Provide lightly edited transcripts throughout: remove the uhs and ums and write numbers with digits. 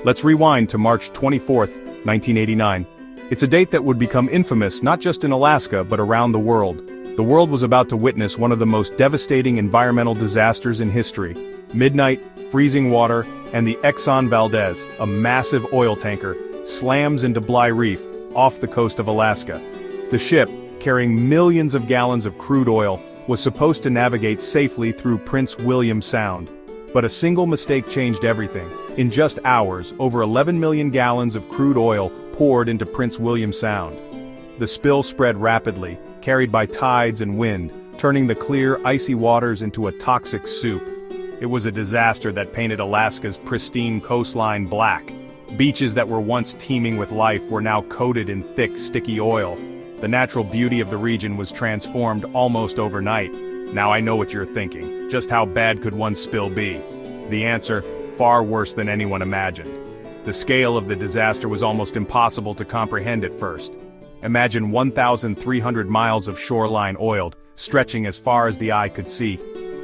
Let's rewind to March 24th, 1989. It's a date that would become infamous not just in Alaska but around the world. The world was about to witness one of the most devastating environmental disasters in history. Midnight, freezing water, and the Exxon Valdez, a massive oil tanker, slams into Bligh Reef, off the coast of Alaska. The ship, carrying millions of gallons of crude oil, was supposed to navigate safely through Prince William Sound. But a single mistake changed everything. In just hours, over 11 million gallons of crude oil poured into Prince William Sound. The spill spread rapidly, carried by tides and wind, turning the clear, icy waters into a toxic soup. It was a disaster that painted Alaska's pristine coastline black. Beaches that were once teeming with life were now coated in thick, sticky oil. The natural beauty of the region was transformed almost overnight. Now I know what you're thinking. Just how bad could one spill be? The answer, far worse than anyone imagined. The scale of the disaster was almost impossible to comprehend at first. Imagine 1,300 miles of shoreline oiled, stretching as far as the eye could see.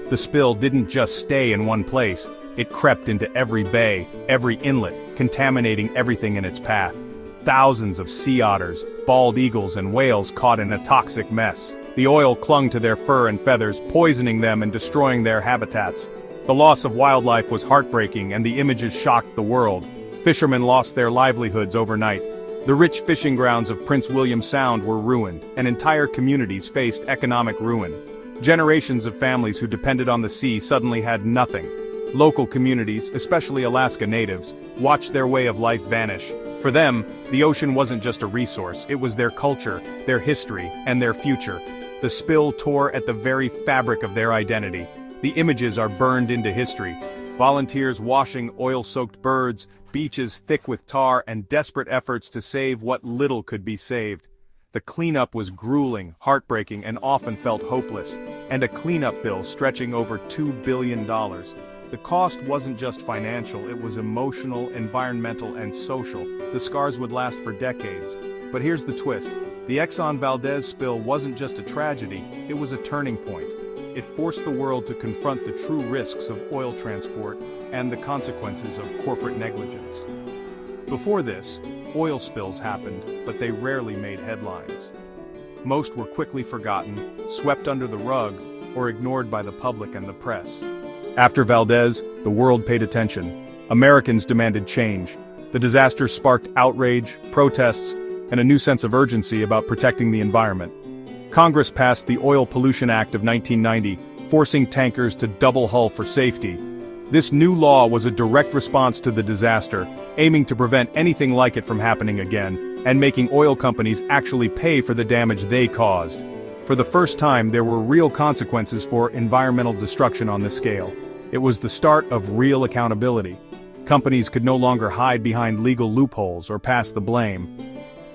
The spill didn't just stay in one place, it crept into every bay, every inlet, contaminating everything in its path. Thousands of sea otters, bald eagles and whales caught in a toxic mess. The oil clung to their fur and feathers, poisoning them and destroying their habitats. The loss of wildlife was heartbreaking and the images shocked the world. Fishermen lost their livelihoods overnight. The rich fishing grounds of Prince William Sound were ruined, and entire communities faced economic ruin. Generations of families who depended on the sea suddenly had nothing. Local communities, especially Alaska natives, watched their way of life vanish. For them, the ocean wasn't just a resource, it was their culture, their history, and their future. The spill tore at the very fabric of their identity. The images are burned into history. Volunteers washing oil-soaked birds, beaches thick with tar, and desperate efforts to save what little could be saved. The cleanup was grueling, heartbreaking, and often felt hopeless, and a cleanup bill stretching over $2 billion. The cost wasn't just financial, it was emotional, environmental, and social. The scars would last for decades. But here's the twist. The Exxon Valdez spill wasn't just a tragedy, it was a turning point. It forced the world to confront the true risks of oil transport and the consequences of corporate negligence. Before this, oil spills happened, but they rarely made headlines. Most were quickly forgotten, swept under the rug, or ignored by the public and the press. After Valdez, the world paid attention. Americans demanded change. The disaster sparked outrage, protests, and a new sense of urgency about protecting the environment. Congress passed the Oil Pollution Act of 1990, forcing tankers to double hull for safety. This new law was a direct response to the disaster, aiming to prevent anything like it from happening again, and making oil companies actually pay for the damage they caused. For the first time, there were real consequences for environmental destruction on this scale. It was the start of real accountability. Companies could no longer hide behind legal loopholes or pass the blame.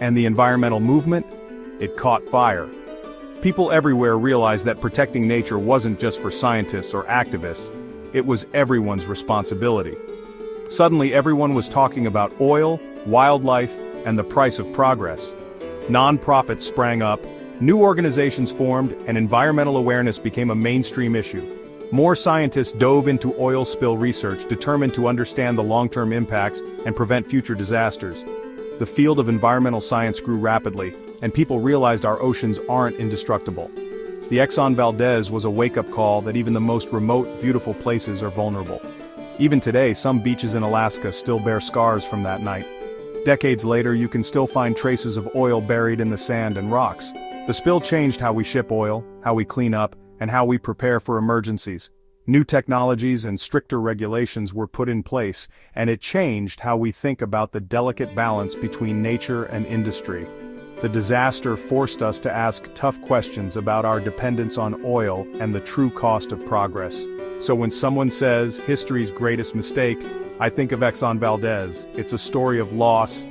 And the environmental movement? It caught fire. People everywhere realized that protecting nature wasn't just for scientists or activists, it was everyone's responsibility. Suddenly everyone was talking about oil, wildlife, and the price of progress. Non-profits sprang up, new organizations formed, and environmental awareness became a mainstream issue. More scientists dove into oil spill research, determined to understand the long-term impacts and prevent future disasters. The field of environmental science grew rapidly, and people realized our oceans aren't indestructible. The Exxon Valdez was a wake-up call that even the most remote, beautiful places are vulnerable. Even today, some beaches in Alaska still bear scars from that night. Decades later, you can still find traces of oil buried in the sand and rocks. The spill changed how we ship oil, how we clean up, and how we prepare for emergencies. New technologies and stricter regulations were put in place, and it changed how we think about the delicate balance between nature and industry. The disaster forced us to ask tough questions about our dependence on oil and the true cost of progress. So when someone says history's greatest mistake, I think of Exxon Valdez. It's a story of loss,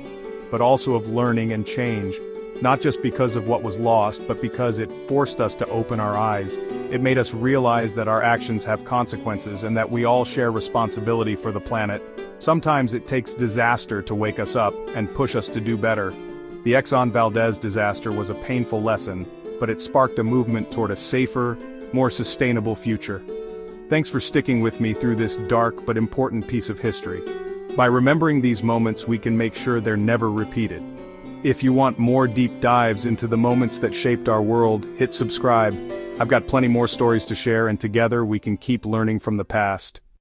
but also of learning and change. Not just because of what was lost, but because it forced us to open our eyes. It made us realize that our actions have consequences and that we all share responsibility for the planet. Sometimes it takes disaster to wake us up and push us to do better. The Exxon Valdez disaster was a painful lesson, but it sparked a movement toward a safer, more sustainable future. Thanks for sticking with me through this dark but important piece of history. By remembering these moments, we can make sure they're never repeated. If you want more deep dives into the moments that shaped our world, hit subscribe. I've got plenty more stories to share, and together we can keep learning from the past.